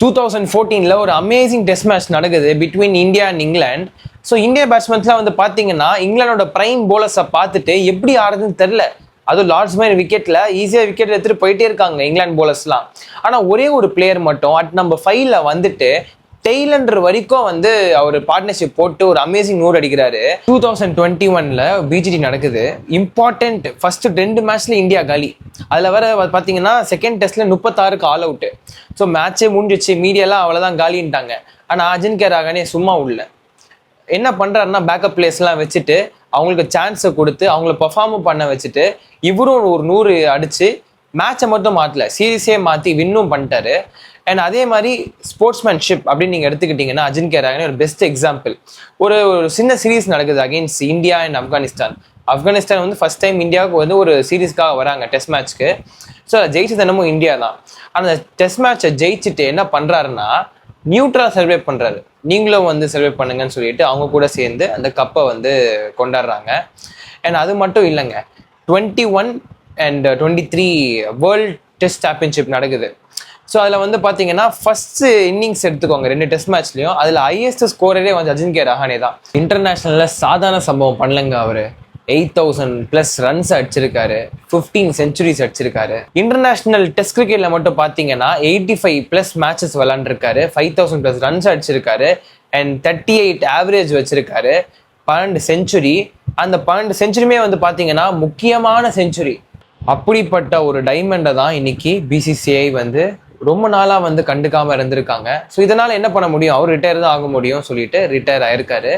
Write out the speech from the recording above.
2014ல ஒரு amazing test match நடக்குது between India and England. So India பேட்ஸ்மேன்ஸ்லாம் வந்து பார்த்தீங்கன்னா இங்கிலாண்டோட பிரைம் போலர்ஸை பார்த்துட்டு எப்படி ஆடுறதுன்னு தெரில. அதுவும் லார்ட்ஸ் மாதிரி விக்கெட்டில் ஈஸியாக விக்கெட் எடுத்துகிட்டு போயிட்டே இருக்காங்க இங்கிலாந்து போலர்ஸ்லாம். ஆனால் ஒரே ஒரு பிளேயர் மட்டும் நம்பர் 5ல வந்துட்டு டெய்லண்டர் வரைக்கும் வந்து அவர் பார்ட்னர்ஷிப் போட்டு ஒரு அமேசிங் 100 அடிக்கிறாரு. 2021ல பிஜிடி நடக்குது. இம்பார்ட்டன்ட் ஃபர்ஸ்ட் 2 மேட்ச்ல இந்தியா காலி. அதில் வர பார்த்தீங்கன்னா செகண்ட் டெஸ்ட்ல 36க்கு ஆல் அவுட்டு. ஸோ மேட்சே முடிஞ்சிச்சு, மீடியாலாம் அவ்வளோதான் காலின்ட்டாங்க. ஆனால் அஜின்கே ரஹானே சும்மா உள்ள என்ன பண்ணுறாருன்னா பேக்கப் பிளேஸ்லாம் வச்சுட்டு அவங்களுக்கு சான்ஸை கொடுத்து அவங்கள பர்ஃபார்மும் பண்ண வச்சுட்டு இவரும் ஒரு 100 அடிச்சு மேட்சை மட்டும் மாற்றல, சீரீஸே மாற்றி வின்னும் பண்ணிட்டாரு. அண்ட் அதே மாதிரி ஸ்போர்ட்ஸ்மேன்ஷிப் அப்படின்னு நீங்கள் எடுத்துக்கிட்டிங்கன்னா அஜின்கே ரஹானே ஒரு பெஸ்ட் எக்ஸாம்பிள். ஒரு சின்ன சீரீஸ் நடக்குது against India and Afghanistan. Afghanistan வந்து ஃபர்ஸ்ட் டைம் இந்தியாவுக்கு வந்து ஒரு சீரீஸ்க்காக வராங்க டெஸ்ட் மேட்ச்க்கு. ஸோ அதை ஜெயிச்சது என்னமோ இந்தியா தான். அந்த டெஸ்ட் மேட்சை ஜெயிச்சுட்டு என்ன பண்ணுறாருன்னா நியூட்ரலாக செலிப்ரேட் பண்ணுறாரு. நீங்களும் வந்து செலிப்ரேட் பண்ணுங்கன்னு சொல்லிட்டு அவங்க கூட சேர்ந்து அந்த கப்பை வந்து கொண்டாடுறாங்க. அண்ட் அது மட்டும் இல்லைங்க, 21 and 23 வேர்ல்ட் டெஸ்ட் சாம்பியன்ஷிப் நடக்குது. ஸோ அதில் வந்து பார்த்தீங்கன்னா ஃபர்ஸ்ட் இன்னிங்ஸ் எடுத்துக்கோங்க 2 டெஸ்ட் மேட்ச்லையும் அதில் ஹையஸ்ட் ஸ்கோரரே வந்து அஜின்கே ரஹானே தான். இன்டர்நேஷ்னலில் சாதாரண சம்பவம் பண்ணலங்க. அவர் 8000+ ரன்ஸ் அடிச்சிருக்காரு, 15 செஞ்சுரிஸ் அடிச்சிருக்காரு. இன்டர்நேஷனல் டெஸ்ட் கிரிக்கெட்ல மட்டும் பார்த்தீங்கன்னா 85+ மேட்சஸ் விளாண்டுருக்காரு, 5000+ ரன்ஸ் அடிச்சிருக்காரு அண்ட் 38 ஆவரேஜ் வச்சிருக்காரு, 12 செஞ்சுரி. அந்த 12 செஞ்சுரியுமே வந்து பார்த்தீங்கன்னா முக்கியமான செஞ்சுரி. அப்படிப்பட்ட ஒரு டைமண்டை தான் இன்னைக்கு பிசிசிஐ வந்து ரொம்ப நாளாக வந்து கண்டுக்காமல் இருந்திருக்காங்க. ஸோ இதனால் என்ன பண்ண முடியும், அவர் ரிட்டையர் தான் ஆக முடியும் சொல்லிட்டு ரிட்டையர் ஆயிருக்காரு.